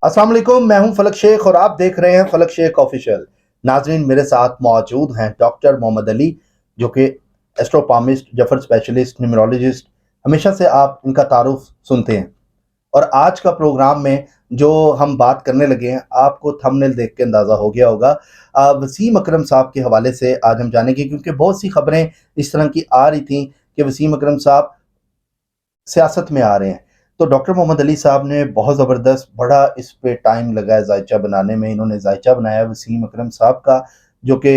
अस्सलाम वालेकुम, मैं हूं फलक शेख और आप देख रहे हैं फलक शेख ऑफिशियल। नाजरीन, मेरे साथ मौजूद हैं डॉक्टर मोहम्मद अली, जो कि एस्ट्रोपामिस्ट, जफर स्पेशलिस्ट, न्यूमरोलॉजिस्ट। हमेशा से आप इनका तारुफ सुनते हैं और आज का प्रोग्राम में जो हम बात करने लगे हैं, आपको थंबनेल देख के अंदाज़ा हो गया होगा। वसीम अकरम साहब के हवाले से आज हम जानेंगे, क्योंकि बहुत सी खबरें इस तरह की आ रही थी कि वसीम अकरम साहब सियासत में आ रहे हैं। तो डॉक्टर मोहम्मद अली साहब ने बहुत ज़बरदस्त बड़ा इस पे टाइम लगाया जायचा बनाने में। इन्होंने जायचा बनाया वसीम अकरम साहब का, जो कि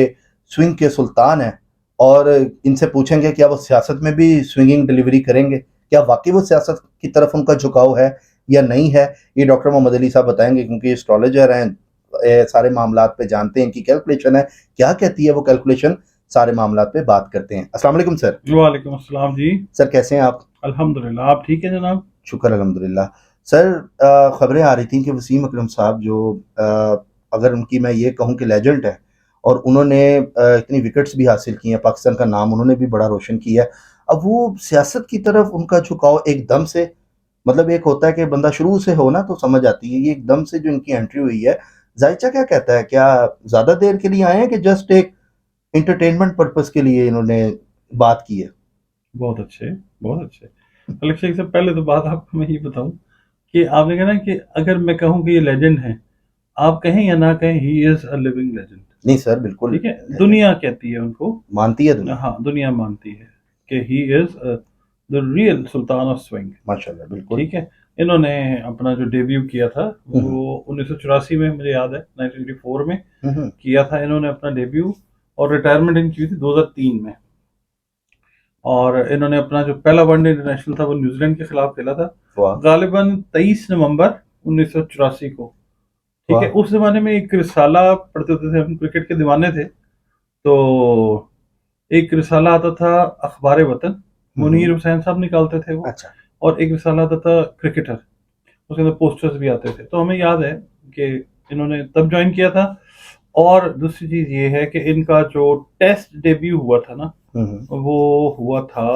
स्विंग के सुल्तान हैं, और इनसे पूछेंगे क्या वो सियासत में भी स्विंगिंग डिलीवरी करेंगे, क्या वाकई वो सियासत की तरफ उनका झुकाव है या नहीं है। ये डॉक्टर मोहम्मद अली साहब बताएंगे, क्योंकि एस्ट्रोलॉजर हैं, सारे मामलात पे जानते हैं, इनकी कैलकुलेशन है, क्या कहती है वो कैलकुलेशन। सारे मामलात पे बात करते हैं। अस्सलाम वालेकुम सर। वालेकुम अस्सलाम जी। सर कैसे हैं आप? अल्हम्दुलिल्लाह, आप ठीक है जनाब? शुक्र अल्हम्दुलिल्लाह। सर, खबरें आ रही थी कि वसीम अकरम साहब जो अगर उनकी मैं ये कहूँ कि लेजेंड है, और उन्होंने इतनी विकेट्स भी हासिल की हैं, पाकिस्तान का नाम उन्होंने भी बड़ा रोशन किया है। अब वो सियासत की तरफ उनका झुकाव एकदम से, मतलब एक होता है कि बंदा शुरू से हो ना तो समझ आती है, ये एकदम से जो इनकी एंट्री हुई है। जायचा क्या कहता है, क्या ज़्यादा देर के लिए आए हैं कि जस्ट एक एंटरटेनमेंट पर्पस के लिए इन्होंने बात की है? बहुत अच्छे, बहुत अच्छे। अलेक्सा, से पहले तो बात आपको मैं ये बताऊँ कि आपने कहा ना कि अगर मैं कहूँ कि ये लेजेंड हैं, आप कहें या ना कहें, he is a living legend. नहीं सर, बिल्कुल ठीक है? legend दुनिया कहती है उनको। मानती है दुनिया। हाँ, दुनिया मानती है कि he is the real Sultan of swing. माशाल्लाह, बिल्कुल। ठीक है? इन्होंने अपना जो डेब्यू किया था, हम्म, वो 1984 में, मुझे याद है, 1984 में हम्म। किया था इन्होंने अपना डेब्यू, और रिटायरमेंट इनकी हुई थी 2003 में। और इन्होंने अपना जो पहला वनडे इंटरनेशनल था वो न्यूजीलैंड के खिलाफ खेला था, वाह। गालिबन 23 नवंबर 1984 को। ठीक है? वाह। उस जमाने में एक रिसाला पढ़ते होते थे, हम क्रिकेट के दीवाने थे, तो एक रिसाला आता था अखबार वतन, मुनीर हुसैन साहब निकालते थे वो। अच्छा। और एक रिसाला आता था क्रिकेटर, उसके अंदर पोस्टर्स भी आते थे। तो हमें याद है कि इन्होंने तब ज्वाइन किया था। और दूसरी चीज ये है कि इनका जो टेस्ट डेब्यू हुआ था ना, हम्म। वो हुआ था,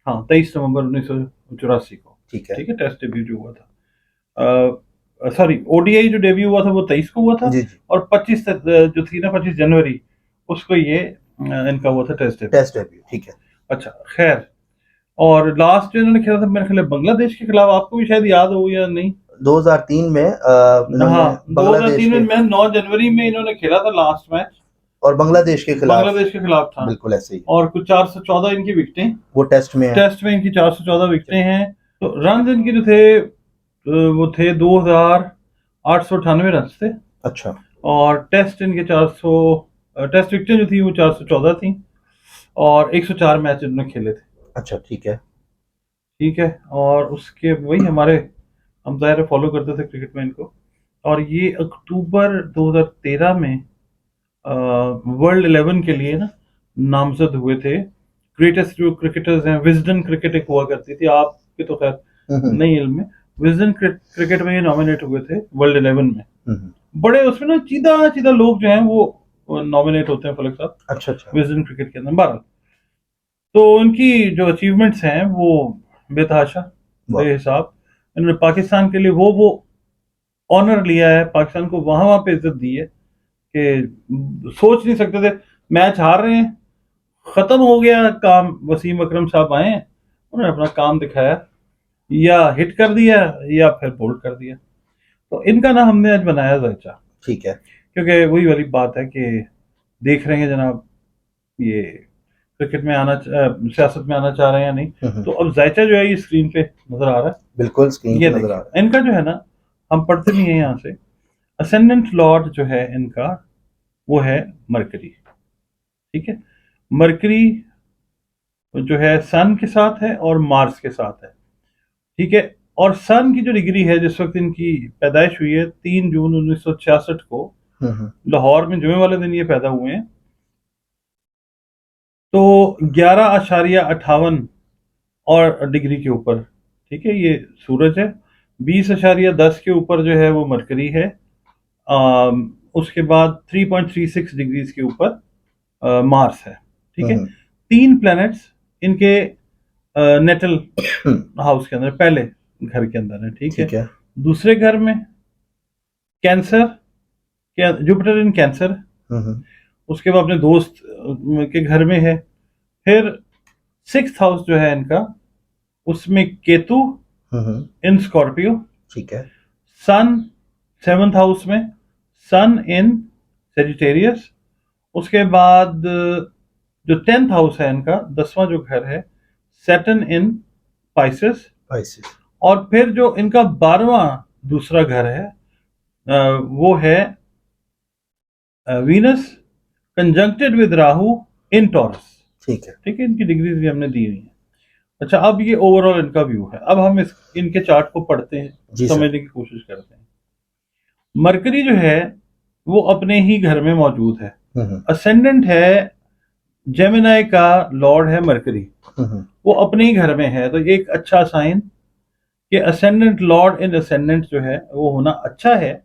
हाँ, 23 नवंबर 1984 को। ठीक है। ठीक है? टेस्ट डेब्यू जो हुआ था, सॉरी, ओडीआई जो डेब्यू हुआ था वो 23 को हुआ था। जी जी। और 25 तक, जो थी ना, 25 जनवरी, उसको ये इनका हुआ था टेस्ट डेब्यू। टेस्ट डेब्यू, ठीक है। अच्छा, खैर। और लास्ट जो इन्होंने खेला था मेरे ख्याल है बांग्लादेश के खिलाफ, आपको भी शायद याद हो या नहीं। 2003 में हाँ, इन्होंने बांग्लादेश 2003 में, के, मैं 9 जनवरी में इन्होंने खेला था लास्ट मैच, और बांग्लादेश के खिलाफ। बांग्लादेश के खिलाफ था। बिल्कुल ऐसे ही। और कुछ 414 इनकी विकेटें, वो टेस्ट में है। टेस्ट में इनकी 414 विकेटें हैं। तो रन इनके जो थे, वो थे 2898 रन थे। अच्छा। और टेस्ट इनके 400, टेस्ट विकेटें जो थी वो 414 थी। और 104 मैच इन्होंने खेले थे। अच्छा, ठीक है। ठीक है? और उसके वही हमारे, हम ज़ाहिर फॉलो करते थे क्रिकेट में इनको। और ये अक्टूबर 2013 में वर्ल्ड 11 के लिए ना नामजद हुए थे। ग्रेटेस्ट जो क्रिकेटर्स हैं, विजडन क्रिकेट एक हुआ करती थी, आपके तो खैर हम्म, नहीं इल्म में। विजडन क्रिकेट में ये नॉमिनेट हुए थे वर्ल्ड 11 में। हम्म। बड़े उसमें ना सीधा सीधा लोग जो हैं वो नॉमिनेट होते हैं, फलक साहब, अच्छा अच्छा। विजडन क्रिकेट के अंदर। बहरहाल, तो उनकी जो अचीवमेंट्स हैं वो बेतहाशा, वाह। बेहिसाब। इन्होंने पाकिस्तान के लिए वो ऑनर लिया है, पाकिस्तान को वहां वहां पे इज्जत दी है कि सोच नहीं सकते थे। मैच हार रहे हैं, खत्म हो गया काम, वसीम अकरम साहब आए हैं, उन्होंने अपना काम दिखाया, या हिट कर दिया या फिर बोल्ड कर दिया। तो इनका ना हमने आज बनाया जायचा, ठीक है। क्योंकि वही वाली बात है कि देख रहे हैं जनाब, ये क्रिकेट में सियासत में आना चाह रहे हैं या नहीं। तो अब जायचा जो है ये स्क्रीन पे नजर आ रहा है। बिल्कुल स्क्रीन ये पे नजर आ रहा देखिए इनका जो है ना, हम पढ़ते नहीं है यहाँ से। असेंडेंट लॉर्ड जो है इनका, वो है मरकरी। ठीक है? मरकरी जो है सन के साथ है और मार्स के साथ है। ठीक है? और सन की जो डिग्री है, जिस वक्त इनकी पैदाइश हुई है 3 जून 1966 को, है। लाहौर में जुमे वाले दिन ये पैदा हुए हैं, तो 11.58 और डिग्री के ऊपर, ठीक है, ये सूरज है। 20.10 के ऊपर जो है वो मरकरी है। उसके बाद 3.36 डिग्रीज के ऊपर मार्स है। ठीक है? हम्म, 3 प्लैनेट्स इनके नेटल हम्म। हाउस के अंदर, पहले घर के अंदर है। ठीक है? ठीक है। दूसरे घर में कैंसर, जुपिटर इन कैंसर, हम्म, उसके बाद अपने दोस्त के घर में है। फिर 6th हाउस जो है इनका, उसमें केतु हम्म, इन स्कॉर्पियो, ठीक है। सन 7th हाउस में, सन इन सेजिटेरियस। उसके बाद जो 10th हाउस है इनका, 10वां जो घर है, सैटर्न इन पाइसेस। आइसिस। और फिर जो इनका 12वां दूसरा घर है, वो है Venus conjuncted with Rahu in Taurus. ठीक है। ठीक है, इनकी डिग्रीज भी हमने दी हुई है। अच्छा, अब ये ओवरऑल इनका व्यू है। अब हम इनके चार्ट को पढ़ते हैं, जी सर। समझने की कोशिश करते हैं। मरकरी जो है वो अपने ही घर में मौजूद है। हम्म, असेंडेंट है, जेमिनाई का लॉर्ड है मरकरी, हम्म, वो अपने ही घर में है। तो ये एक अच्छा साइन कि असेंडेंट लॉर्ड इन असेंडेंट जो है वो होना अच्छा है।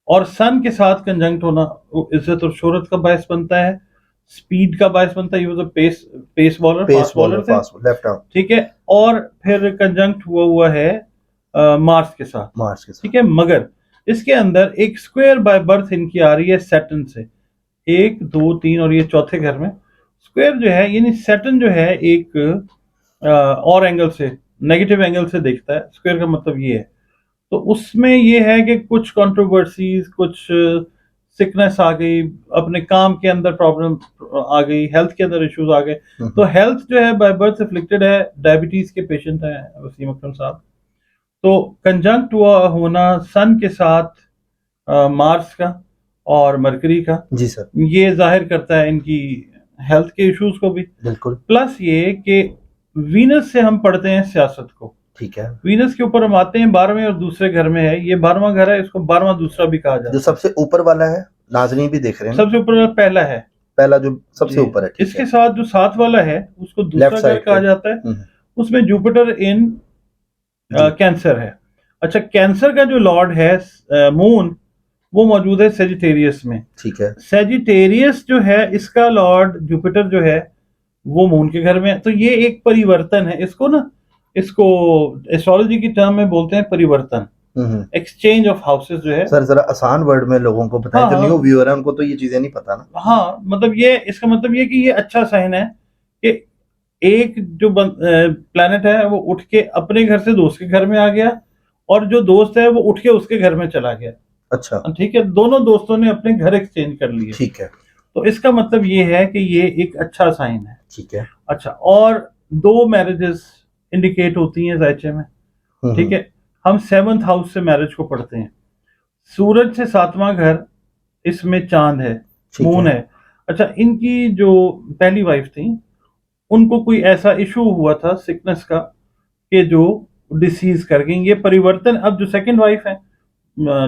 और सन के साथ कंजंक्ट होना वो इज्जत और शोहरत का बायस बनता है, स्पीड का बायस बनता है। ये तो pace bowler, pace fast bowler, bowler थे। Fast left arm. ठीक है। और फिर कंजंक्ट हुआ है मार्स के साथ। मार्स के साथ। ठीक है, मगर इसके अंदर एक स्क्वायर बाय बर्थ इनकी आ रही है सैटर्न से, 1 2 3 और ये चौथे घर में स्क्वायर जो है, यानी सैटर्न जो है एक और एंगल से, नेगेटिव एंगल से देखता है। स्क्वायर का मतलब ये है। तो उसमें ये है कि कुछ कंट्रोवर्सीज, कुछ सिकनेस आ गई, अपने काम के अंदर प्रॉब्लम आ गई, हेल्थ के अंदर इश्यूज आ गए। तो हेल्थ जो है बाय बर्थ अफ्लिक्टेड है, डायबिटीज के पेशेंट हैं वसीम अकरम साहब। तो कंजंक्ट होना सन के साथ मार्स का और मरकरी का, जी सर। ये जाहिर करता है इनकी हेल्थ के इश्यूज को भी। बिल्कुल। प्लस ये कि वीनस से हम पढ़ते हैं सियासत को। ठीक है। वीनस के ऊपर हम आते हैं, 12वें और दूसरे घर में है। ये 12वां घर है, इसको 12वां दूसरा भी कहा जाता जो है। सबसे ऊपर वाला है, नाजरीन भी देख रहे हैं ना, सबसे ऊपर वाला पहला है, पहला जो सबसे जी। ऊपर है। ठीक इसके है। साथ जो 7 वाला है उसको दूसरा लेफ्ट घर साइड कहा पे। जाता है। उसमें जुपिटर इन जी। कैंसर है। अच्छा, कैंसर का जो लॉर्ड है मून, वो मौजूद है सेजिटेरियस में। ठीक है। सेजिटेरियस जो है इसका लॉर्ड जुपिटर जो है वो मून के घर में है। तो ये एक परिवर्तन है। इसको एस्ट्रोलॉजी की टर्म में बोलते हैं परिवर्तन, एक्सचेंज ऑफ हाउसेस जो है। सर जरा आसान वर्ड में लोगों को बताएं, हाँ, जो न्यू हाँ, व्यूअर है उनको तो ये चीजें नहीं पता ना। हाँ, मतलब ये, इसका मतलब ये कि ये अच्छा साइन है कि एक जो प्लैनेट है वो उठ के अपने घर से दोस्त के घर में आ गया, और जो दोस्त है वो उठ के उसके घर में चला गया। अच्छा। ठीक है, दोनों दोस्तों ने अपने घर एक्सचेंज कर लिए। ठीक है। तो इसका मतलब ये है कि ये एक अच्छा साइन है। ठीक है। अच्छा, और 2 मैरिजेस इंडिकेट होती हैं जायचे में। ठीक है, हम 7th हाउस से मैरिज को पढ़ते हैं। सूरज से 7वां घर, इसमें चांद है, ठीक मून है। है। अच्छा, इनकी जो पहली वाइफ थी उनको कोई ऐसा इशू हुआ था सिकनेस का कि जो डिसीज कर गई। ये परिवर्तन, अब जो सेकंड वाइफ है,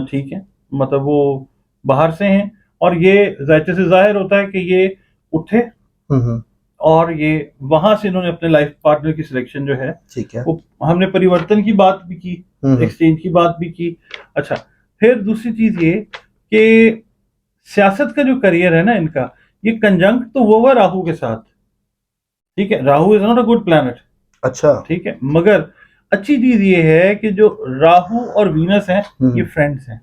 ठीक है, मतलब वो बाहर से हैं, और ये जायचे से जाहिर होता है कि ये उठे और ये वहां से इन्होंने अपने लाइफ पार्टनर की सिलेक्शन जो है, ठीक है। वो हमने परिवर्तन की बात भी की, एक्सचेंज की बात भी की। अच्छा, फिर दूसरी चीज ये कि सियासत का जो करियर है ना इनका, ये कंजंक्ट तो हुआ राहु के साथ। ठीक है, Rahu is not a good planet. अच्छा। ठीक है, मगर अच्छी चीज ये है कि जो राहु और वीनस हैं ये फ्रेंड्स हैं।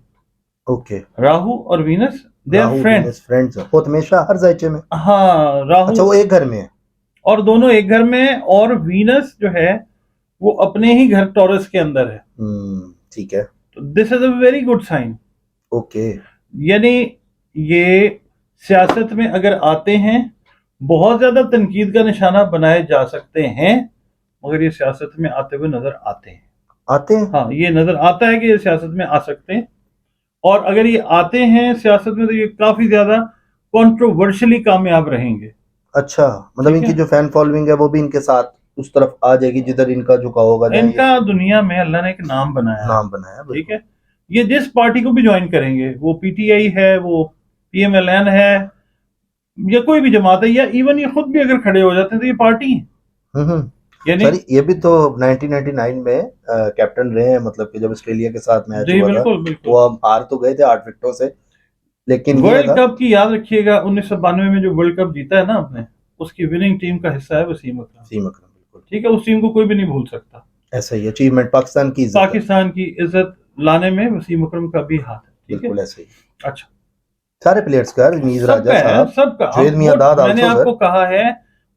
ओके। राहु और Venus, they are Rahu friends. Venus friends है, वो हमेशा हर जायचे में। हाँ, राहु अच्छा, वो एक घर में है। और दोनों एक घर में है, और वीनस जो है वो अपने ही घर टॉरस के अंदर है। ठीक है। तो this is a very good sign. Okay. यानी ये सियासत में अगर आते हैं, बहुत ज्यादा तनकीद का निशाना बनाए जा सकते हैं, मगर ये सियासत में आते हुए नजर आते हैं। आते हैं। हाँ, ये नजर आता है कि ये सियासत में आ सकते हैं। और अगर ये आते हैं सियासत में तो ये काफी ज्यादा कंट्रोवर्शियली कामयाब रहेंगे। अच्छा, मतलब ठीक इनकी है, जो फैन फॉलोइंग है वो भी इनके साथ उस तरफ आ जाएगी जिधर इनका झुकाव होगा, जहाँ ये इनका दुनिया में अल्लाह ने एक नाम बनाया है। नाम बनाया। ठीक बिल्कुल। है, ये जिस पार्टी को भी ज्वाइन करेंगे, वो पीटीआई है, वो पीएमएलएन है, या कोई भी जमात है, या इवन ये खुद भी अगर खड़े हो जाते हैं तो ये पार्टी है। यानी सर ये भी तो 1999 में कैप्टन रहे हैं, मतलब कि जब ऑस्ट्रेलिया के साथ मैच जी, हुआ था, बिल्कुल, बिल्कुल। वो हम हार तो गए थे 8 विकेटों से, लेकिन ये वर्ल्ड था। कप की याद रखिएगा, 1992 में जो वर्ल्ड कप जीता है ना आपने, उसकी विनिंग टीम का हिस्सा है वसीम अकरम। वसीम अकरम, बिल्कुल। ठीक है, उस टीम को कोई भी नहीं भूल सकता। ऐसा ही अचीवमेंट पाकिस्तान की इज्जत है। पाकिस्तान की इज्जत लाने में वसीम अकरम का भी हाथ है। ठीक है। बिल्कुल ऐसे ही अच्छा, सारे प्लेयर्स का, रमीज सबका राजा है, साहब, सबका। जुवेद अब मियां दाद मैंने आल्सो आपको सर। कहा है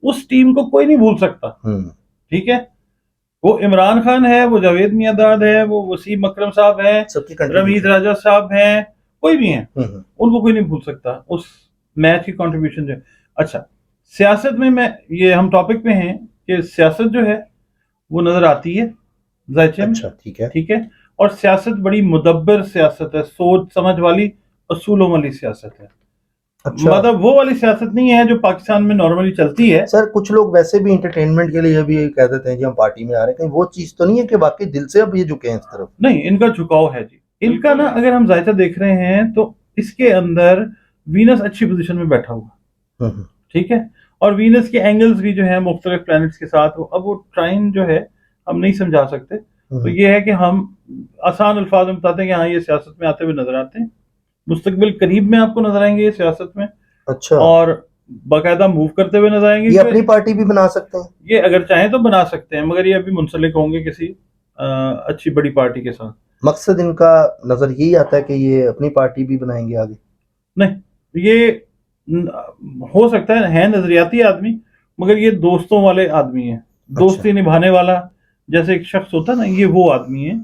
उस टीम को कोई नहीं भूल सकता, ठीक है। वो इमरान खान है, वो जावेद मियांदाद है, वो वसीम अकरम साहब है, सबकी रमीज कंट्रीब्यूशन। राजा साहब हैं, कोई भी है, उनको कोई नहीं भूल सकता उस मैच की कंट्रीब्यूशन जो है। अच्छा, सियासत में मैं ये हम टॉपिक पे हैं कि सियासत जो है वो नजर आती है जायचे में, अच्छा ठीक है। ठीक है। और सियासत बड़ी मुदब्बर सियासत है, सोच समझ वाली, असूलों वाली सियासत है। अच्छा मतलब वो वाली सियासत नहीं है जो पाकिस्तान में नॉर्मली चलती है। सर, कुछ लोग वैसे भी इंटरटेनमेंट के लिए भी कह देते हैं कि हम पार्टी में आ रहे हैं, कहीं वो चीज तो नहीं है कि वाकई दिल से अब ये झुके हैं इस तरफ? नहीं, इनका झुकाव है जी, इनका ना, अगर हम जायचा देख रहे हैं तो इसके अंदर वीनस अच्छी पोजीशन में बैठा हुआ, ठीक है। और वीनस के एंगल्स भी जो है मुख्तलिफ प्लैनेट्स के साथ, अब वो ट्राइन जो है हम नहीं समझा सकते। तो ये है कि हम आसान अल्फाज में बताते हैं कि हाँ ये सियासत में आते हुए नजर आते हैं, मुस्तकबिल करीब में आपको नजर आएंगे ये सियासत में, अच्छा, और बाकायदा मूव करते हुए नजर आएंगे। ये अपनी पार्टी भी बना सकते हैं? ये अगर चाहें तो बना सकते हैं, मगर ये अभी मुंसलिक होंगे किसी अच्छी बड़ी पार्टी के साथ। मकसद इनका नजर यही आता है कि ये अपनी पार्टी भी बनाएंगे आगे? नहीं, ये हो सकता है नजरियाती आदमी, मगर ये दोस्तों वाले आदमी है, दोस्ती निभाने वाला, जैसे एक शख्स होता है ना, ये वो आदमी है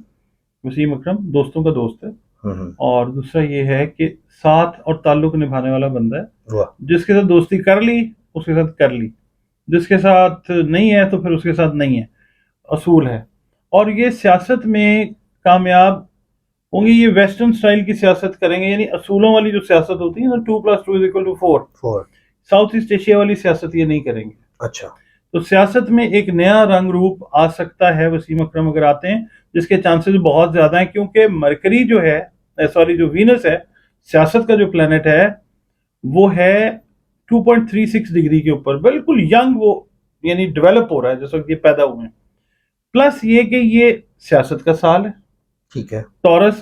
वसीम अकरम, दोस्तों का दोस्त है। और दूसरा ये है कि साथ और ताल्लुक निभाने वाला बंदा है, वाह, जिसके साथ दोस्ती कर ली उसके साथ कर ली, जिसके साथ नहीं है तो फिर उसके साथ नहीं है, असूल है। और ये सियासत में कामयाब होंगे, ये वेस्टर्न स्टाइल की सियासत करेंगे, यानी असूलों वाली जो सियासत होती है ना, 2+2=4, साउथ ईस्ट एशिया वाली सियासत ये नहीं करेंगे। अच्छा, तो सियासत में एक नया रंग रूप आ सकता है वसीम अकरम अगर आते हैं, जिसके चांसेस बहुत ज्यादा हैं, क्योंकि मरकरी जो है, सॉरी जो वीनस है, सियासत का जो प्लेनेट है, वो है 2.36 डिग्री के ऊपर, बिल्कुल यंग, वो यानी डेवलप हो रहा है जिस वक्त ये पैदा हुए हैं। प्लस ये कि ये सियासत का साल है, ठीक है। टॉरस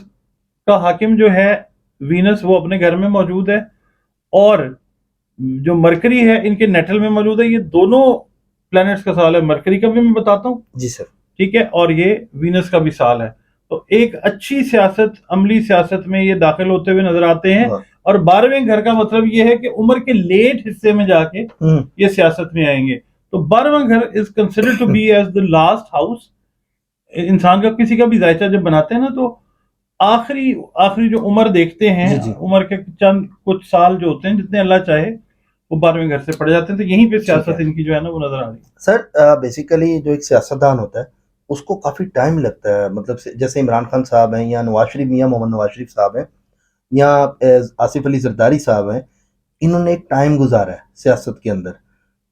का हाकिम जो है वीनस, वो अपने घर में मौजूद है, और जो मरकरी है इनके नेटल में मौजूद है। ये दोनों प्लैनेट्स का साल है, मरकरी का भी मैं बताता हूँ, जी सर। ठीक है, और ये वीनस का भी साल है। तो एक अच्छी सियासत, अमली सियासत में ये दाखिल होते हुए नजर आते हैं। और 12वें घर का मतलब ये है कि उम्र के लेट हिस्से में जाके ये सियासत में आएंगे। तो 12वां घर is considered to be as the last house. इंसान का किसी का भी जायचा जब बनाते हैं ना, तो आखिरी आखिरी जो उम्र देखते हैं, उम्र के चंद कुछ साल जो होते हैं, जितने अल्लाह चाहे, वो 12वें घर से पड़ जाते हैं। तो यहीं पे सियासत इनकी जो है ना वो नजर आ रही है। सर बेसिकली जो एक सियासतदान होता है उसको काफी टाइम लगता है, मतलब जैसे इमरान खान साहब हैं, या नवाज शरीफ, मियां मोहम्मद नवाज शरीफ साहब हैं, या आसिफ अली जरदारी साहब हैं, इन्होंने एक टाइम गुजारा है सियासत के अंदर,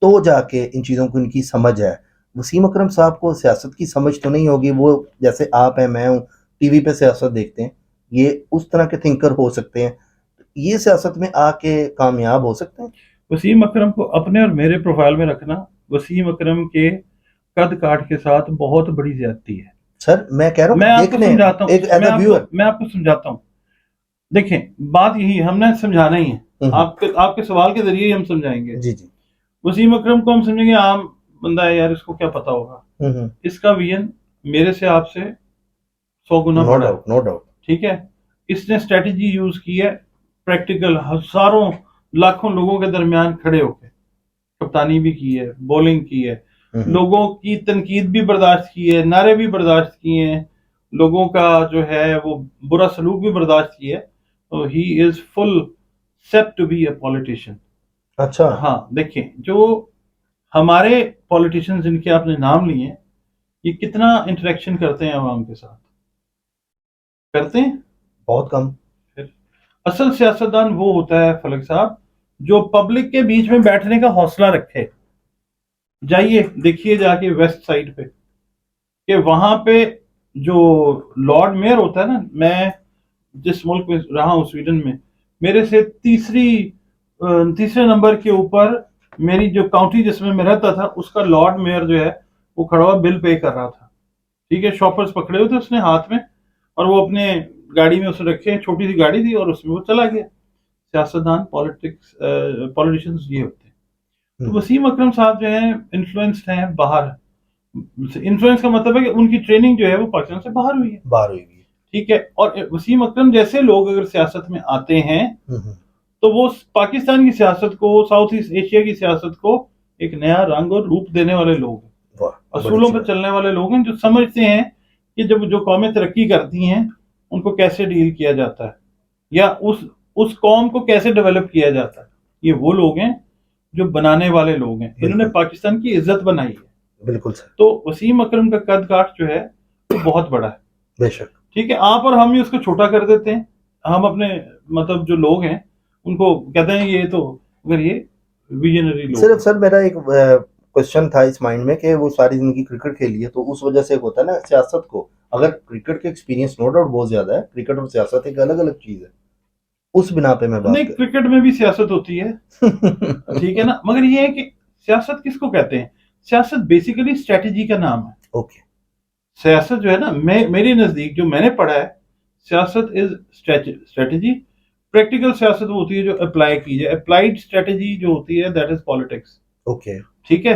तो जाके इन चीज़ों को इनकी समझ है। वसीम अकरम साहब को सियासत की समझ तो नहीं होगी, वो जैसे आप हैं, मैं हूँ, टीवी पे सियासत देखते हैं, ये उस तरह के थिंकर हो सकते हैं, ये सियासत में आके कामयाब हो सकते हैं? वसीम अकरम को अपने और मेरे प्रोफाइल में रखना वसीम अकरम के कद काठ के साथ बहुत बड़ी ज्यादती है। सर मैं कह रहा हूँ, मैं आपको समझाता हूँ, मैं आपको समझाता हूँ। देखें, बात यही, हमने समझाना ही है, आपके सवाल के जरिए ही हम समझाएंगे। जी जी। वसीम अकरम को हम समझेंगे आम बंदा है यार, इसको क्या पता होगा। इसका विजन मेरे से आपसे 100 गुना बड़ा है, नो डाउट, ठीक है। इसने स्ट्रेटेजी यूज की है, प्रैक्टिकल, हजारों लाखों लोगों के दरमियान खड़े होकर कप्तानी भी की है, बॉलिंग की है, लोगों की तनकीद भी बर्दाश्त की है, नारे भी बर्दाश्त किए हैं, लोगों का जो है वो बुरा सलूक भी बर्दाश्त किया है। तो he is full set to be a politician. अच्छा, हाँ, देखिए, जो हमारे पॉलिटिशियंस जिनके आपने नाम लिए हैं, ये कितना इंटरेक्शन करते हैं आवाम के साथ? करते हैं बहुत कम। फिर असल सियासतदान वो होता है फलक साहब, जो पब्लिक के बीच में बैठने का हौसला रखे। जाइए देखिए जाके वेस्ट साइड पे, कि वहां पे जो लॉर्ड मेयर होता है ना, मैं जिस मुल्क में रहा हूँ, स्वीडन में, मेरे से तीसरे नंबर के ऊपर मेरी जो काउंटी जिसमें मैं रहता था, उसका लॉर्ड मेयर जो है वो खड़ा हुआ बिल पे कर रहा था, ठीक है। शॉपर्स पकड़े हुए थे उसने हाथ में, और वो अपने गाड़ी में उसने रखे, छोटी सी गाड़ी थी, और उसमें वो चला गया। सियासतदान, पॉलिटिशियंस ये होते हैं। तो वसीम अकरम साहब जो है इन्फ्लुएंस्ड हैं बाहर। इन्फ्लुएंस का मतलब है कि उनकी ट्रेनिंग जो है वो पाकिस्तान से बाहर हुई है, ठीक है। और वसीम अकरम जैसे लोग अगर सियासत में आते हैं तो वो पाकिस्तान की सियासत को, साउथ ईस्ट एशिया की सियासत को एक नया रंग और रूप देने वाले लोग हैं, असूलों पर चलने वाले लोग हैं, जो समझते हैं कि जब जो कौमें तरक्की करती हैं उनको कैसे डील किया जाता है या उस कौम को कैसे डेवलप किया जाता है। ये वो लोग हैं जो बनाने वाले लोग हैं, इन्होंने पाकिस्तान की इज्जत बनाई है। बिल्कुल सर। तो वसीम अकरम का कद काठ जो है वो बहुत बड़ा है, बेशक। ठीक है। आप और हम ही उसको छोटा कर देते हैं। हम अपने मतलब जो लोग हैं उनको कहते हैं ये तो, अगर ये विजनरी लोग। सिर्फ सर मेरा एक क्वेश्चन था इस माइंड में कि वो सारी जिंदगी क्रिकेट खेली है, तो उस वजह से होता है ना सियासत को, अगर क्रिकेट के एक्सपीरियंस नो डाउट बहुत ज्यादा है, क्रिकेट और सियासत एक अलग अलग चीज है, उस बिना पे मैं बात नहीं, क्रिकेट में भी सियासत होती है ठीक है ना, मगर ये है कि सियासत किसको कहते हैं? सियासत बेसिकली स्ट्रेटेजी का नाम है। ओके। सियासत जो है ना, मेरे नजदीक जो मैंने पढ़ा है, सियासत इज स्ट्रेटेजी। प्रैक्टिकल सियासत वो होती है जो अप्लाई की जाए, अप्लाइड स्ट्रेटेजी जो होती है दैट इज पॉलिटिक्स। ओके, ठीक है।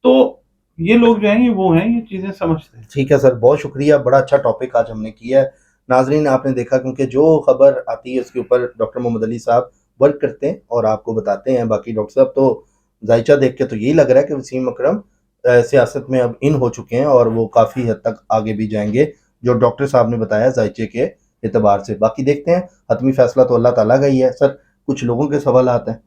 तो ये लोग जो हैं ये वो हैं, ये चीजें समझते हैं। ठीक है सर, बहुत शुक्रिया, बड़ा अच्छा टॉपिक आज हमने किया है। नाजरीन आपने देखा, क्योंकि जो खबर आती है उसके ऊपर डॉक्टर मोहम्मद अली साहब वर्क करते हैं और आपको बताते हैं। बाकी डॉक्टर साहब तो जायचा देख के तो यही लग रहा है कि वसीम अकरम सियासत में अब इन हो चुके हैं और वो काफ़ी हद तक आगे भी जाएंगे, जो डॉक्टर साहब ने बताया जायचे के एतबार से। बाकी देखते हैं, हतमी फैसला तो अल्लाह ताला का ही है। सर कुछ लोगों के सवाल आते हैं,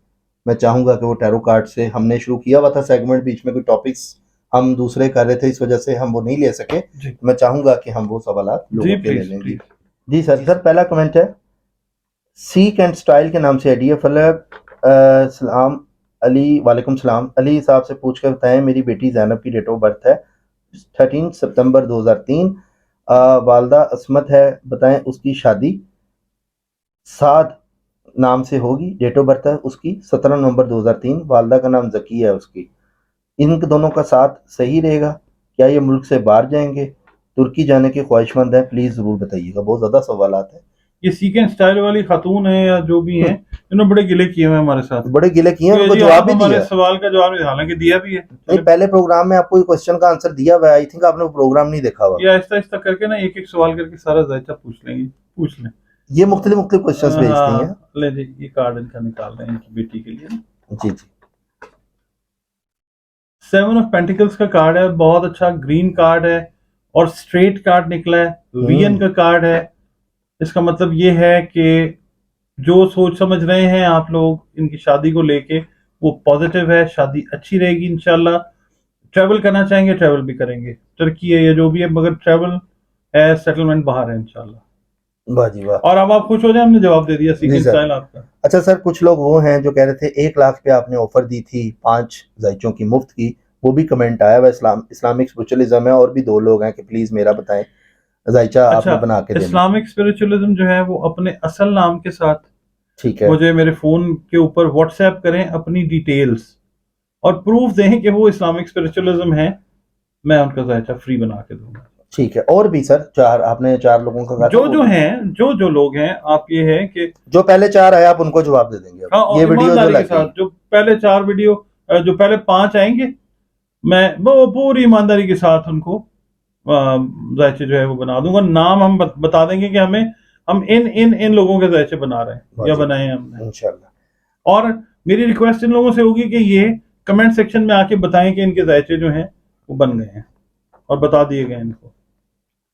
मैं चाहूँगा कि वो टैरो कार्ड से, हमने शुरू किया हुआ था सेगमेंट, बीच में कोई टॉपिक्स हम दूसरे कर रहे थे, इस वजह से हम वो नहीं ले सके। मैं चाहूंगा कि हम वो सवालात लोगों के ले लेंगे। जी सर। सर पहला कमेंट है सीक एंड स्टाइल के नाम से आईडी है। फलक सलाम अली, वालेकुम सलाम। अली साहब से पूछ कर बताएं, मेरी बेटी जैनब की डेट ऑफ बर्थ है 13 सितंबर 2003, वालदा असमत है, बताएं उसकी शादी साद नाम से होगी। डेट ऑफ बर्थ है उसकी 17 नवंबर 2003, वालदा का नाम जकी है उसकी। इन दोनों का साथ सही रहेगा? क्या ये मुल्क से बाहर जाएंगे? तुर्की जाने के ख्वाहिशमंद हैं, प्लीज जरूर बताइएगा। बहुत ज्यादा सवालात हैं। ये सीक एंड स्टाइल वाली खातून है या जो भी हैं, इन्होंने बड़े गिले किए हुए हमारे साथ, बड़े गिले किए हैं, तो उनको जी जवाब आप भी हमारे दिया। सवाल का जवाब हालांकि दिया भी है। नहीं, पहले प्रोग्राम में आपको क्वेश्चन का आंसर दिया हुआ है, आई थिंक आपने वो प्रोग्राम नहीं देखा हुआ। ये आहिस्ता आहिस्ता करके ना एक एक सवाल करके सारा जायचा पूछ लेंगे, पूछ लें। ये मुख्तलिफ मुख्तलिफ क्वेश्चन भेजती हैं। हाँ, ले जी ये कार्ड इनका निकाल रहे हैं इनकी बेटी के लिए। जी जी। 7 ऑफ पेंटिकल्स का कार्ड है, बहुत अच्छा ग्रीन कार्ड है और स्ट्रेट कार्ड निकला है, वीएन का कार्ड है। इसका मतलब ये है कि जो सोच समझ रहे हैं आप लोग इनकी शादी को लेके वो पॉजिटिव है, शादी अच्छी रहेगी इंशाल्लाह। ट्रैवल करना चाहेंगे ट्रैवल भी करेंगे, टर्की है या जो भी है, मगर ट्रैवल है, सेटलमेंट बाहर है इंशाल्लाह। वाह जी वाह। और अब आप खुश हो जाए, हमने जवाब दे दिया जी सीक्रेट सर। स्टाइल आपका। अच्छा सर, कुछ लोग वो हैं जो कह रहे थे 1 लाख पे आपने ऑफर दी थी 5 जायचों की मुफ्त की, वो भी कमेंट आया हुआ। इस्लामिक स्पिरिचुअलिज्म है और भी 2 लोग हैं कि प्लीज मेरा बताएं, जायचा अच्छा, आपने बना के देना। इस्लामिक स्पिरिचुअलिज्म जो है वो अपने असल नाम के साथ ठीक है। मुझे मेरे फोन के ऊपर व्हाट्सएप करें अपनी डिटेल्स और प्रूफ दें कि वो इस्लामिक स्पिरिचुअलिज्म है, मैं उनका जायचा फ्री बना के दूंगा। ठीक है। और भी सर आपने 4 लोगों का कहा जो था, जो हैं, जो लोग हैं, आप ये है कि जो पहले 4 आए आप उनको जवाब दे देंगे। हाँ, ये और वीडियो जो ईमानदारी के लगी, साथ जो पहले 4 वीडियो, जो पहले 5 आएंगे, मैं वो पूरी ईमानदारी के साथ उनको जायचे जो है वो बना दूंगा। नाम हम बता देंगे कि हम इन लोगों के जायचे बना रहे हैं या बनाए हैं हमने इंशाल्लाह। और मेरी रिक्वेस्ट इन लोगों से होगी कि ये कमेंट सेक्शन में आके बताएं कि इनके जायचे जो हैं वो बन गए हैं और बता दिए गए इनको।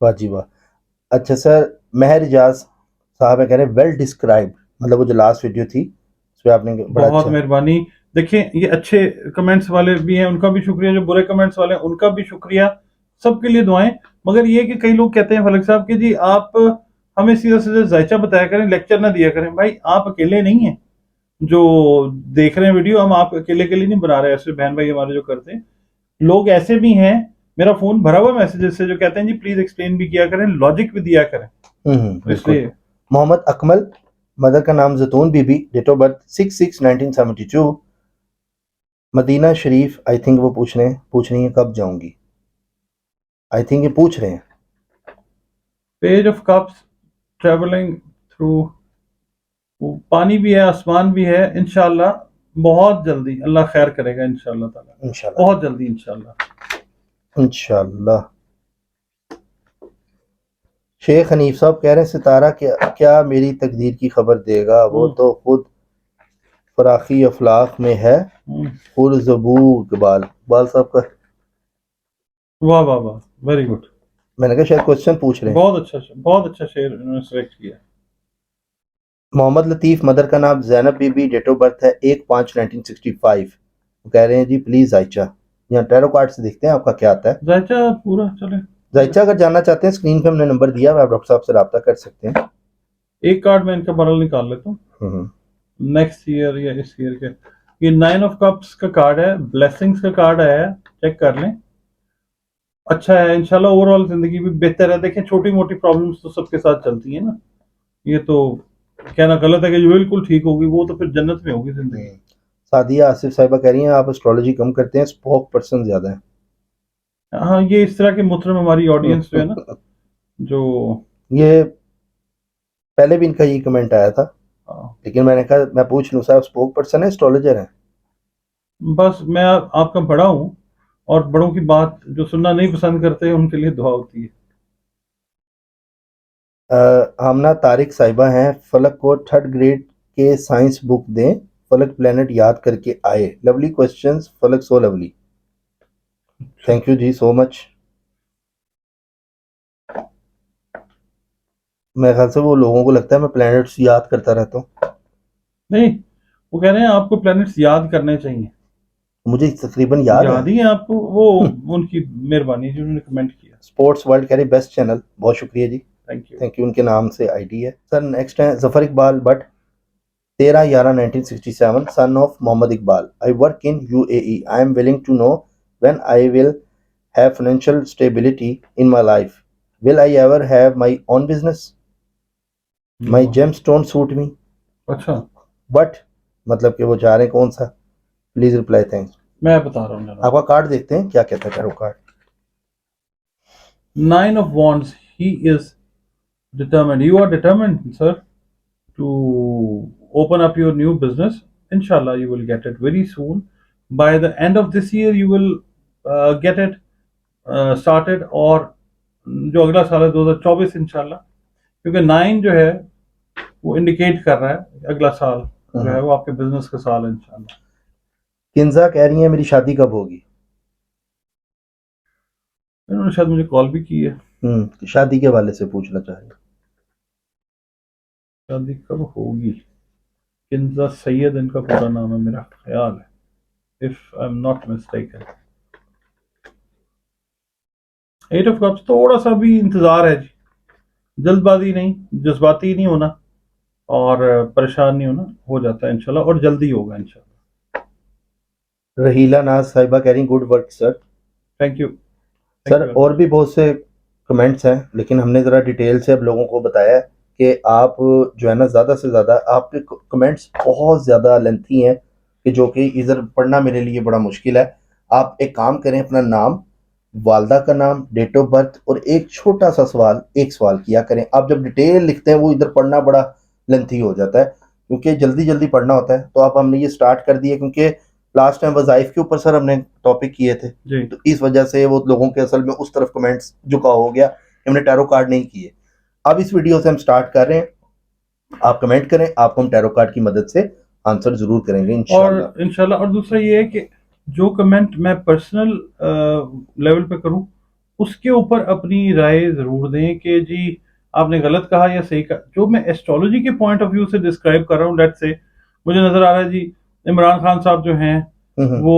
वाह जी वाह। अच्छा सर, महर इजाज साहब है, कह रहे वेल डिस्क्राइब, मतलब वो जो लास्ट वीडियो थी उस पर आपने बड़ा बहुत अच्छा। मेहरबानी। देखिए ये अच्छे कमेंट्स वाले भी हैं, उनका भी शुक्रिया, जो बुरे कमेंट्स वाले हैं उनका भी शुक्रिया, सबके लिए दुआएं। मगर ये कि कई लोग कहते हैं फलक साहब कि जी आप हमें सीधा सीधा जायचा बताया करें, लेक्चर ना दिया करें। भाई आप अकेले नहीं हैं जो देख रहे हैं वीडियो, हम आप अकेले के लिए नहीं बना रहे, ऐसे बहन भाई हमारे जो करते हैं, लोग ऐसे भी हैं, मेरा फोन भरा हुआ मैसेजेस से, जो कहते हैं जी प्लीज एक्सप्लेन भी किया करें, लॉजिक भी दिया करें। इसलिए मोहम्मद अकमल, मदर का नाम Jatun Bibi, date of birth 6/6/1972, Medina शरीफ। आई थिंक वो पूछ रही हैं कब जाऊंगी, आई थिंक ये पूछ रहे हैं। Page of cups, travelling through, पानी भी है, आसमान भी है, इंशाल्लाह बहुत जल्दी अल्लाह खैर करेगा इंशाल्लाह ताला, इंशाल्लाह बहुत जल्दी इंशाल्लाह। इंशाल्लाह। शेख हनीफ साहब कह रहे हैं सितारा क्या मेरी तकदीर की खबर देगा, वो तो खुद फराखी अफलाक में है। पुरजबू इकबाल साहब का। वाह वाह वाह, वेरी गुड। मैंने कहा शायद क्वेश्चन पूछ रहे हैं। बहुत अच्छा शेर इन्होंने सेलेक्ट किया। मोहम्मद लतीफ़, मदर का नाम ज़ैनब बीबी, डेट ऑफ बर्थ है 1/5/1965। वो कह रहे हैं जी प्लीज़ जायचा, यहाँ टैरो कार्ड से देखते हैं आपका क्या आता है। जायचा पूरा चले। जायचा अगर जानना चाहते हैं स्क्रीन पे हमने नंबर दिया है, आप डॉक्टर साहब से रब्ता कर सकते हैं। एक कार्ड मैं इनका बरल निकाल लेता हूँ नेक्स्ट ईयर या इस ईयर के। ये 9 ऑफ कप्स का कार्ड है, ब्लेसिंग्स का कार्ड है, चेक कर लें। अच्छा है इंशाल्लाह, ओवरऑल जिंदगी भी बेहतर है। देखें छोटी मोटी प्रॉब्लम्स तो सबके साथ चलती है ना, ये तो कहना गलत है कि जो बिल्कुल ठीक होगी, वो तो फिर जन्नत में होगी जिंदगी। सादिया आसिफ साहिबा कह रही हैं आप एस्ट्रोलॉजी कम करते हैं, स्पोक पर्सन ज्यादा है। हाँ, ये इस तरह के मुहतरम हमारी ऑडियंस जो है ना, जो ये पहले भी इनका ये कमेंट आया था, लेकिन मैंने कहा मैं पूछ लूं साहब, स्पोक पर्सन है एस्ट्रोलॉजर है? बस मैं आपका बड़ा हूँ, और बड़ों की बात जो सुनना नहीं पसंद करते उनके लिए दुआ होती है। आमना तारिक साहिबा हैं, फलक को 3rd ग्रेड के साइंस बुक दें, फलक प्लेनेट याद करके आए। Lovely questions Falak, so lovely, thank you ji so much. मेरे ख्याल से वो लोगों को लगता है मैं प्लैनेट्स याद करता रहता हूँ। नहीं, वो कह रहे हैं आपको प्लैनेट्स याद करने चाहिए। मुझे तकरीबन याद ही है आपको, वो उनकी मेहरबानी जो उन्होंने कमेंट किया। स्पोर्ट्स वर्ल्ड कह रही बेस्ट चैनल, बहुत शुक्रिया जी, थैंक यू। उनके नाम से आईडी है। सर नेक्स्ट है Zafar Iqbal Bhatt, 13/11/1967, son of Mohammad Iqbal. I work in UAE, I am willing to know when I will have financial stability in my life, will I ever have my own business, my gems don't suit me. अच्छा, but मतलब कि वो चाह रहे हैं कौन सा, please reply, thanks. मैं बता रहा हूँ आपका कार्ड देखते हैं क्या कहता है tarot card. 9 of wands, he is determined, you are determined sir, to open up your new business. Inshallah you will get it very soon. By the end of this year you will get it started, और जो अगला साल है 2024 इंशाल्लाह, क्योंकि 9 जो है वो इंडिकेट कर रहा है अगला साल जो है वो आपके बिजनेस का साल है इंशाल्लाह। किंजा कह रही है मेरी शादी कब होगी? इन्होंने शायद मुझे कॉल भी की है। शादी के हवाले से पूछना चाह रही हूँ। शादी कब होगी? किंजा सैयद इनका पूरा नाम है, मेरा ख्याल है, if I am not mistaken. 8 of cups, थोड़ा सा भी इंतजार है जी, जल्दबाजी नहीं, जज्बाती नहीं होना और परेशान नहीं होना, हो जाता है इंशाल्लाह, और जल्दी होगा इंशाल्लाह। रहीला नाज साहिबा कह रही good work sir, thank you sir. और भी बहुत से कमेंट्स हैं, लेकिन हमने ज़रा डिटेल से अब लोगों को बताया है कि आप जो है ना ज़्यादा से ज़्यादा आपके कमेंट्स बहुत ज़्यादा लेंथी हैं कि जो कि इधर पढ़ना मेरे लिए बड़ा मुश्किल है। आप एक काम करें, अपना नाम, वालदा का नाम, डेट ऑफ बर्थ और एक छोटा सा सवाल, एक सवाल किया करें। आप जब डिटेल लिखते हैं वो इधर पढ़ना बड़ा लेंथी हो जाता है, क्योंकि जल्दी जल्दी पढ़ना होता है। तो आप हमने ये स्टार्ट कर दिया, क्योंकि लास्ट टाइम वज़ाइफ के ऊपर सर हमने टॉपिक किए थे जी। तो इस वजह से वो लोगों के असल में उस तरफ कमेंट्स झुकाव हो गया, हमने टैरो कार्ड नहीं किए। अब इस वीडियो से हम स्टार्ट कर रहे हैं, आप कमेंट करें, आपको हम टैरो कार्ड की मदद से आंसर जरूर करेंगे इंशाल्लाह। और दूसरा ये है कि जो कमेंट मैं पर्सनल लेवल पे करूं उसके ऊपर अपनी राय जरूर दें कि जी आपने गलत कहा या सही कहा। जो मैं एस्ट्रोलॉजी के पॉइंट ऑफ व्यू से डिस्क्राइब कर रहा हूँ, लेट्स से मुझे नजर आ रहा है जी इमरान खान साहब जो हैं वो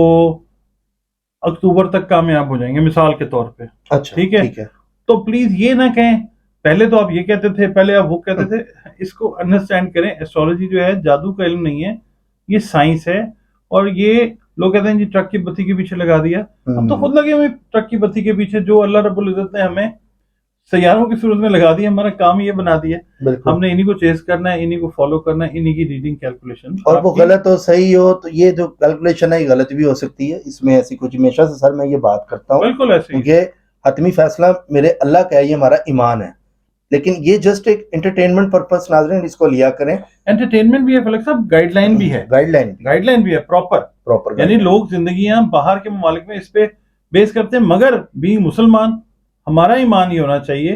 अक्टूबर तक कामयाब हो जाएंगे, मिसाल के तौर पे। अच्छा, ठीक है, तो प्लीज ये ना कहें पहले तो आप ये कहते थे, पहले आप वो कहते थे। इसको अंडरस्टैंड करें, एस्ट्रोलॉजी जो है जादू का इल्म नहीं है, ये साइंस है। और ये लोग कहते हैं जी ट्रक की बत्ती के पीछे लगा दिया, हम तो खुद लगे हुए ट्रक की बत्ती के पीछे, जो अल्लाह रब्बुल इज्जत ने हमें सैयारों की सूरत में लगा दिया, हमारा काम ये बना दिया, हमने इन्हीं को चेस करना है, इन्हीं को फॉलो करना है, इन्हीं की रीडिंग कैलकुलेशन। और वो गलत हो सही हो तो ये जो कैलकुलेशन है ये गलत भी हो सकती है, इसमें ऐसी कुछ, हमेशा से सर मैं ये बात करता हूँ, बिल्कुल ऐसे, क्योंकि हतमी फैसला मेरे अल्लाह का है, ये हमारा ईमान है। लेकिन ये जस्ट एक एंटरटेनमेंट पर्पस, नाज़रीन इसको लिया करें। एंटरटेनमेंट भी है फलक साहब, गाइडलाइन भी है, गाइडलाइन भी है प्रॉपर। यानी लोग जिंदगियां बाहर के ममालिक में इस पे बेस करते हैं, मगर भी मुसलमान हमारा ईमान ये होना चाहिए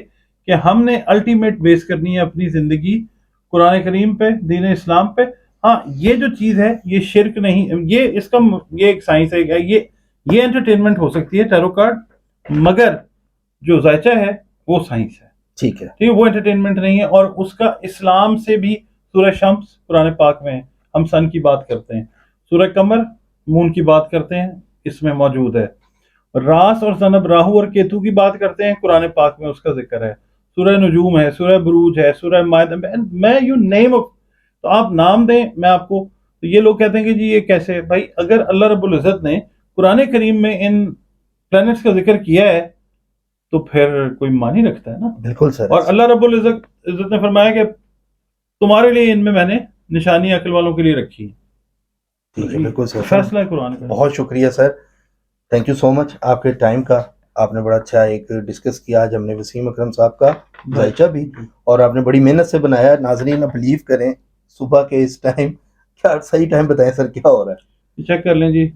कि हमने अल्टीमेट बेस करनी है अपनी जिंदगी कुरान करीम पे, दीन इस्लाम पे। हाँ, ये जो चीज है ये शिरक नहीं, ये एक साइंस है, ये एंटरटेनमेंट हो सकती है टैरो कार्ड, मगर जो जायचा है वो साइंस है, ठीक है। ठीक है, वो एंटरटेनमेंट नहीं है। और उसका इस्लाम से भी सूरह शम्स कुरान पाक में है, हम सन की बात करते हैं, सूरह कमर मून की बात करते हैं, इसमें मौजूद है। रास और ज़नब राहु और केतु की बात करते हैं, कुरान पाक में उसका जिक्र है। सूरह नजूम है, सूरह बुरूज है, सूरह मायदा, मैं यू नेम ऑफ, तो आप नाम दें मैं आपको। तो ये लोग कहते हैं कि जी ये कैसे, भाई अगर अल्लाह रब्बुल इज़्ज़त ने कुरान करीम में इन प्लैनेट्स का जिक्र किया है तो फिर कोई मान ही रखता है ना। बिल्कुल सर। और अल्लाह रब्बुल इज़्ज़त ने फरमाया कि तुम्हारे लिए इनमें मैंने निशानी अक्ल वालों के लिए रखी। ठीक है, बिल्कुल सर। फैसला है कुरान का। बहुत शुक्रिया sir, thank you so much आपके टाइम का। आपने बड़ा अच्छा एक डिस्कस किया आज हमने वसीम अकरम साहब का जायचा भी, और आपने बड़ी मेहनत से बनाया। नाजरीन अब बिलीव करें सुबह के इस टाइम, क्या सही टाइम बताएं सर क्या हो रहा है? चेक कर लें जी।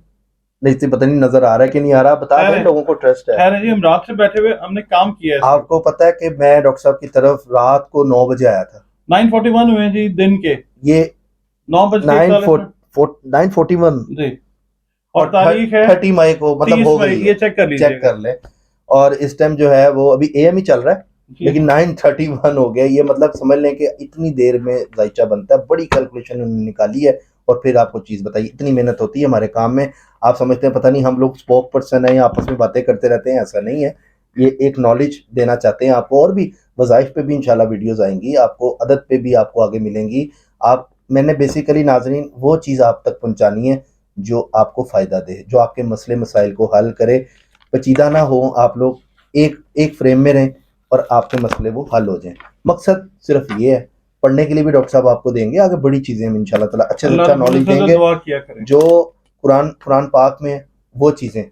नहीं तो पता नहीं नजर आ रहा है कि नहीं आ रहा, बता दें, लोगों को ट्रस्ट है। खैर है जी, हम रात से बैठे हुए हमने काम किया है। आपको पता है कि मैं डॉक्टर साहब की तरफ रात को 9 बजे आया था। 9:41 हुए हैं जी दिन के, ये 9:41 जी, और तारीख है 30 मई को, मतलब 30 हो मई, गई ये है, चेक कर लीजिए, चेक कर ले। और इस टाइम जो है वो अभी AM ही चल रहा है, लेकिन 9:31 हो गया। ये मतलब समझ लें कि इतनी देर में जायचा बनता है, बड़ी कैलकुलेशन उन्होंने निकाली है और फिर आपको चीज़ बताई। इतनी मेहनत होती है हमारे काम में, आप समझते हैं पता नहीं हम लोग स्पोक पर्सन है या आपस में बातें करते रहते हैं, ऐसा नहीं है। ये एक नॉलेज देना चाहते हैं आपको, और भी वज़ाइफ पे भी इंशाल्लाह वीडियोस आएंगी, आपको अदद पे भी आपको आगे मिलेंगी। आप मैंने बेसिकली नाजरीन वो चीज़ आप तक पहुँचानी है जो आपको फ़ायदा दे, जो आपके मसले मसाइल को हल करे। पेचीदा ना हो, आप लोग एक फ्रेम में रहें और आपके मसले वो हल हो जाएं। मकसद सिर्फ ये है। पढ़ने के लिए भी डॉक्टर साहब आपको देंगे आगे बड़ी चीज़ें हम इंशाल्लाह ताला अच्छे से अच्छा नॉलेज देंगे। जो कुरान पाक में वो चीज़ें,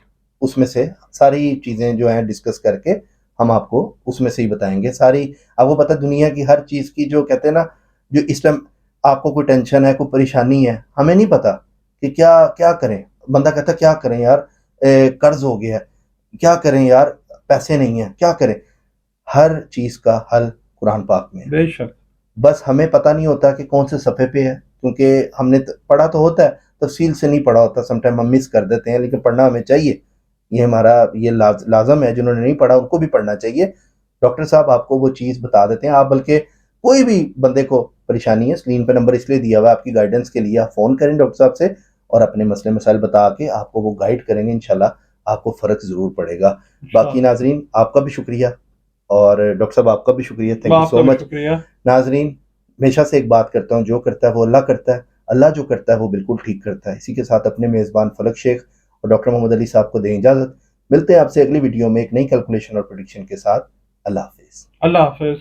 उसमें से सारी चीज़ें जो हैं डिस्कस करके हम आपको उसमें से ही बताएंगे सारी। आपको पता है दुनिया की हर चीज़ की, जो कहते हैं ना, जो इस टाइम आपको कोई टेंशन है, कोई परेशानी है, हमें नहीं पता कि क्या क्या करें। बंदा कहता क्या करें यार, कर्ज हो गया है, क्या करें यार, पैसे नहीं है, क्या करें। हर चीज़ का हल कुरान पाक में है। बेशक, बस हमें पता नहीं होता कि कौन से सफ़े पे है, क्योंकि हमने पढ़ा तो होता है, तफसील से नहीं पढ़ा होता, समटाइम हम मिस कर देते हैं, लेकिन पढ़ना हमें चाहिए। ये हमारा ये लाजम है, जिन्होंने नहीं पढ़ा उनको भी पढ़ना चाहिए। डॉक्टर साहब आपको वो चीज़ बता देते हैं। आप बल्कि कोई भी बंदे को परेशानी है, स्क्रीन पर नंबर इसलिए दिया हुआ है आपकी गाइडेंस के लिए, आप फ़ोन करें डॉक्टर साहब से और अपने मसले मसाइल बता के आपको वो गाइड करेंगे। इंशाल्लाह आपको फ़र्क ज़रूर पड़ेगा। बाकी नाजरीन आपका भी शुक्रिया, और डॉक्टर साहब आपका भी शुक्रिया, थैंक यू सो मच। नाजरीन हमेशा से एक बात करता हूँ, जो करता है वो अल्लाह करता है, अल्लाह जो करता है वो बिल्कुल ठीक करता है। इसी के साथ अपने मेज़बान फलक शेख और डॉक्टर मोहम्मद अली साहब को दें इजाज़त। मिलते हैं आपसे अगली वीडियो में एक नई कैलकुलेशन और प्रेडिक्शन के साथ। अल्लाह हाफिज़। अल्लाह हाफिज़।